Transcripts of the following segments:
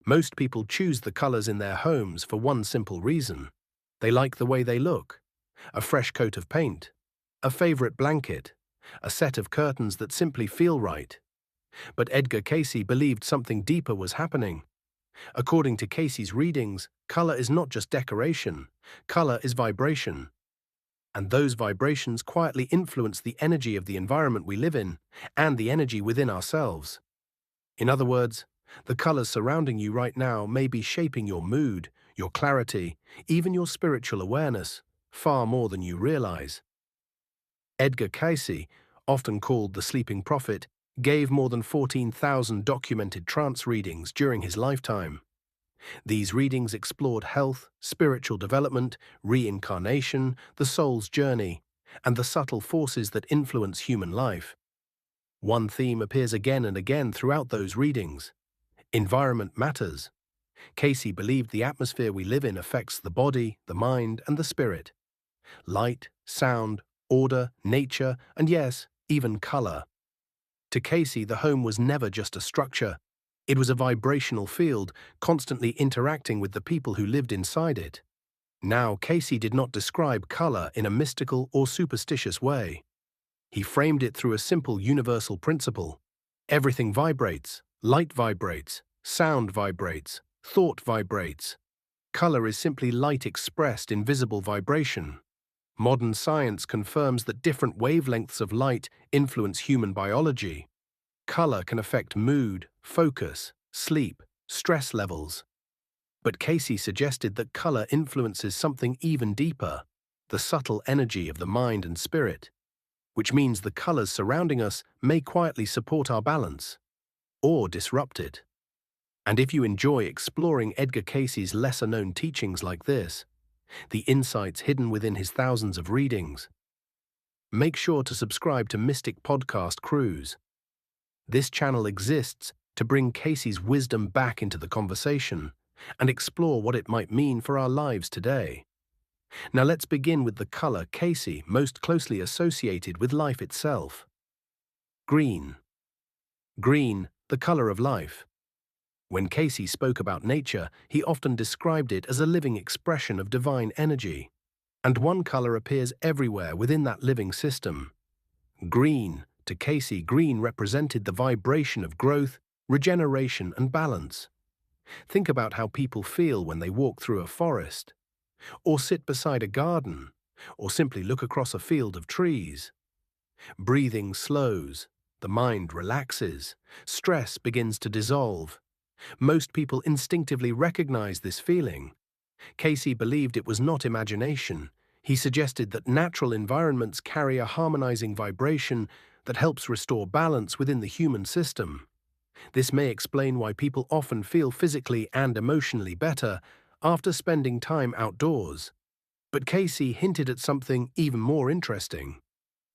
Most people choose the colors in their homes for one simple reason. They like the way they look. A fresh coat of paint, a favorite blanket, a set of curtains that simply feel right. But Edgar Cayce believed something deeper was happening. According to Cayce's readings, color is not just decoration, color is vibration. And those vibrations quietly influence the energy of the environment we live in and the energy within ourselves. In other words, the colors surrounding you right now may be shaping your mood, your clarity, even your spiritual awareness, far more than you realize. Edgar Cayce, often called the Sleeping Prophet, gave more than 14,000 documented trance readings during his lifetime. These readings explored health, spiritual development, reincarnation, the soul's journey, and the subtle forces that influence human life. One theme appears again and again throughout those readings. Environment matters. Cayce believed the atmosphere we live in affects the body, the mind, and the spirit. Light, sound, order, nature, and yes, even color. To Cayce, the home was never just a structure. It was a vibrational field, constantly interacting with the people who lived inside it. Now, Cayce did not describe color in a mystical or superstitious way. He framed it through a simple universal principle. Everything vibrates, light vibrates, sound vibrates, thought vibrates. Color is simply light expressed in visible vibration. Modern science confirms that different wavelengths of light influence human biology. Color can affect mood, focus, sleep, stress levels. But Cayce suggested that color influences something even deeper, the subtle energy of the mind and spirit, which means the colors surrounding us may quietly support our balance or disrupt it. And if you enjoy exploring Edgar Cayce's lesser-known teachings like this, the insights hidden within his thousands of readings, make sure to subscribe to Mystic Podcast Cruise. This channel exists to bring Cayce's wisdom back into the conversation and explore what it might mean for our lives today. Now let's begin with the color Cayce most closely associated with life itself. Green. Green, the color of life. When Cayce spoke about nature, he often described it as a living expression of divine energy. And one color appears everywhere within that living system. Green. To Cayce, green represented the vibration of growth, regeneration, and balance. Think about how people feel when they walk through a forest, or sit beside a garden, or simply look across a field of trees. Breathing slows, the mind relaxes, stress begins to dissolve. Most people instinctively recognize this feeling. Cayce believed it was not imagination. He suggested that natural environments carry a harmonizing vibration that helps restore balance within the human system. This may explain why people often feel physically and emotionally better after spending time outdoors. But Cayce hinted at something even more interesting.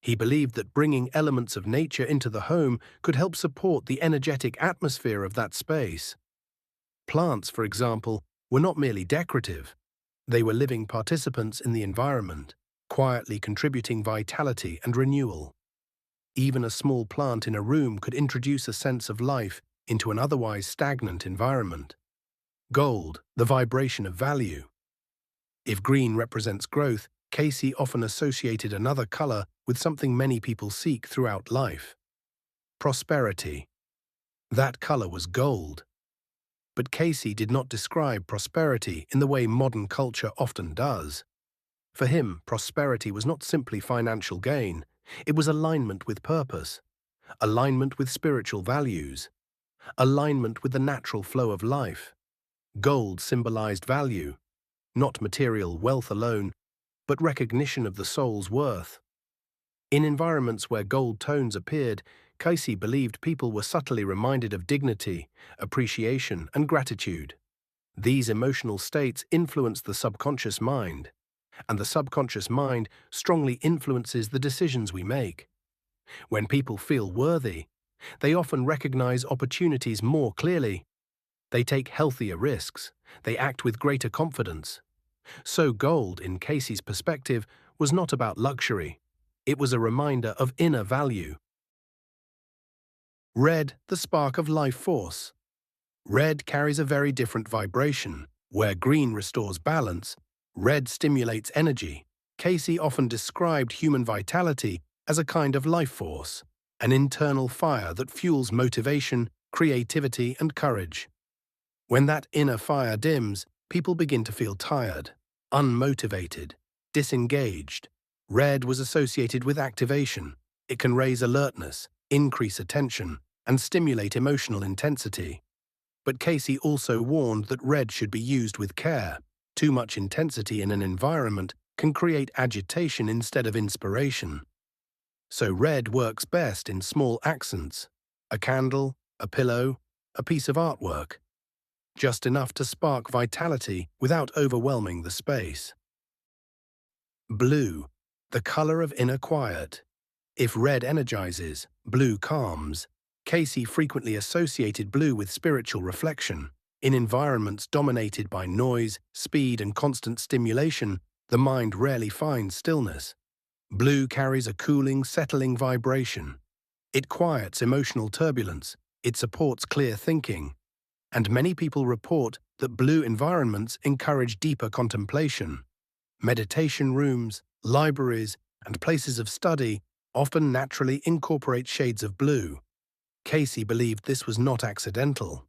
He believed that bringing elements of nature into the home could help support the energetic atmosphere of that space. Plants, for example, were not merely decorative. They were living participants in the environment, quietly contributing vitality and renewal. Even a small plant in a room could introduce a sense of life into an otherwise stagnant environment. Gold, the vibration of value. If green represents growth, Cayce often associated another color with something many people seek throughout life. Prosperity. That color was gold. But Cayce did not describe prosperity in the way modern culture often does. For him, prosperity was not simply financial gain. It was alignment with purpose, alignment with spiritual values, alignment with the natural flow of life. Gold symbolized value, not material wealth alone, but recognition of the soul's worth. In environments where gold tones appeared, Cayce believed people were subtly reminded of dignity, appreciation, and gratitude. These emotional states influence the subconscious mind, and the subconscious mind strongly influences the decisions we make. When people feel worthy, they often recognize opportunities more clearly. They take healthier risks. They act with greater confidence. So gold, in Cayce's perspective, was not about luxury. It was a reminder of inner value. Red, the spark of life force. Red carries a very different vibration. Where green restores balance, red stimulates energy. Cayce often described human vitality as a kind of life force, an internal fire that fuels motivation, creativity, and courage. When that inner fire dims, people begin to feel tired, unmotivated, disengaged. Red was associated with activation. It can raise alertness, increase attention, and stimulate emotional intensity. But Cayce also warned that red should be used with care. Too much intensity in an environment can create agitation instead of inspiration. So red works best in small accents: a candle, a pillow, a piece of artwork. Just enough to spark vitality without overwhelming the space. Blue, the color of inner quiet. If red energizes, blue calms. Cayce frequently associated blue with spiritual reflection. In environments dominated by noise, speed, and constant stimulation, the mind rarely finds stillness. Blue carries a cooling, settling vibration. It quiets emotional turbulence. It supports clear thinking. And many people report that blue environments encourage deeper contemplation. Meditation rooms, libraries, and places of study often naturally incorporate shades of blue. Cayce believed this was not accidental.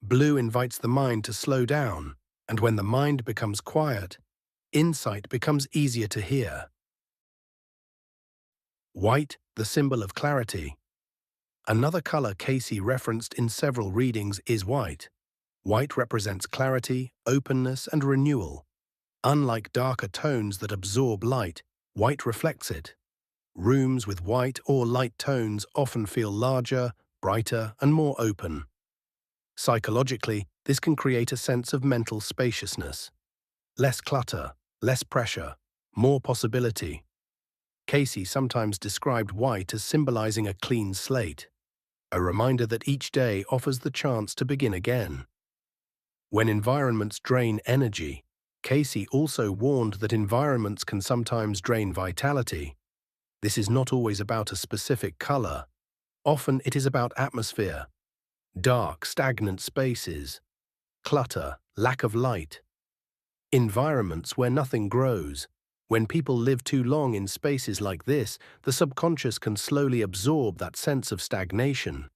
Blue invites the mind to slow down, and when the mind becomes quiet, insight becomes easier to hear. White, the symbol of clarity. Another color Cayce referenced in several readings is white. White represents clarity, openness, and renewal. Unlike darker tones that absorb light, white reflects it. Rooms with white or light tones often feel larger, brighter, and more open. Psychologically, this can create a sense of mental spaciousness. Less clutter, less pressure, more possibility. Cayce sometimes described white as symbolizing a clean slate, a reminder that each day offers the chance to begin again. When environments drain energy, Cayce also warned that environments can sometimes drain vitality. This is not always about a specific color. Often it is about atmosphere. Dark, stagnant spaces, clutter, lack of light. Environments where nothing grows. When people live too long in spaces like this, the subconscious can slowly absorb that sense of stagnation.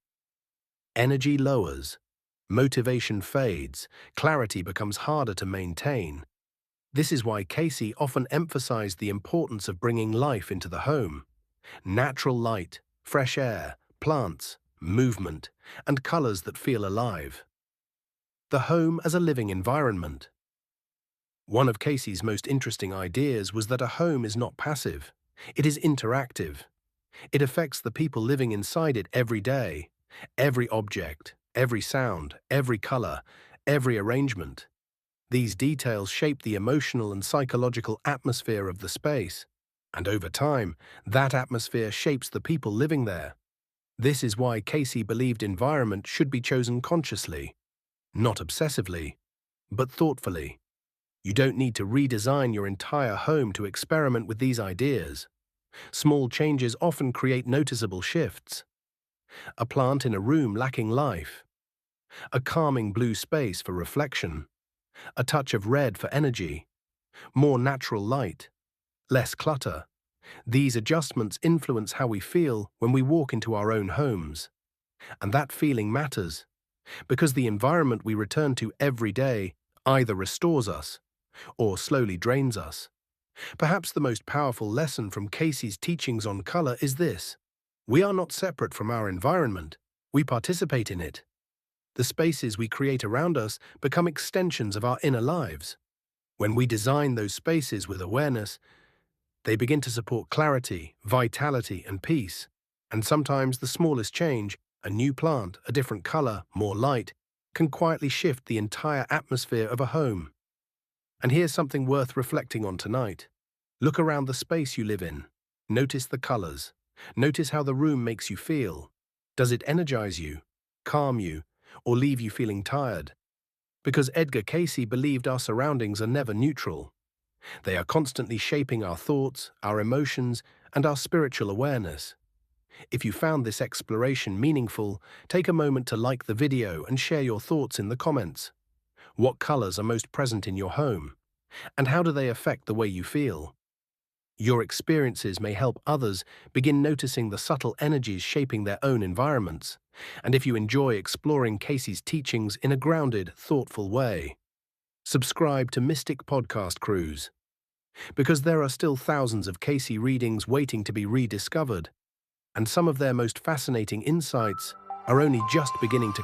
Energy lowers. Motivation fades. Clarity becomes harder to maintain. This is why Cayce often emphasized the importance of bringing life into the home. Natural light, fresh air, plants, movement, and colors that feel alive. The home as a living environment. One of Cayce's most interesting ideas was that a home is not passive. It is interactive. It affects the people living inside it every day. Every object, every sound, every color, every arrangement. These details shape the emotional and psychological atmosphere of the space, and over time, that atmosphere shapes the people living there. This is why Cayce believed environment should be chosen consciously, not obsessively, but thoughtfully. You don't need to redesign your entire home to experiment with these ideas. Small changes often create noticeable shifts. A plant in a room lacking life, a calming blue space for reflection, a touch of red for energy, more natural light, less clutter. These adjustments influence how we feel when we walk into our own homes. And that feeling matters, because the environment we return to every day either restores us or slowly drains us. Perhaps the most powerful lesson from Cayce's teachings on color is this: we are not separate from our environment, we participate in it. The spaces we create around us become extensions of our inner lives. When we design those spaces with awareness, they begin to support clarity, vitality, and peace. And sometimes the smallest change, a new plant, a different color, more light, can quietly shift the entire atmosphere of a home. And here's something worth reflecting on tonight. Look around the space you live in. Notice the colors. Notice how the room makes you feel. Does it energize you, calm you, or leave you feeling tired? Because Edgar Cayce believed our surroundings are never neutral. They are constantly shaping our thoughts, our emotions, and our spiritual awareness. If you found this exploration meaningful, take a moment to like the video and share your thoughts in the comments. What colors are most present in your home? And how do they affect the way you feel? Your experiences may help others begin noticing the subtle energies shaping their own environments. And if you enjoy exploring Cayce's teachings in a grounded, thoughtful way, subscribe to Mystic Podcast Cruise, because there are still thousands of Cayce readings waiting to be rediscovered, and some of their most fascinating insights are only just beginning to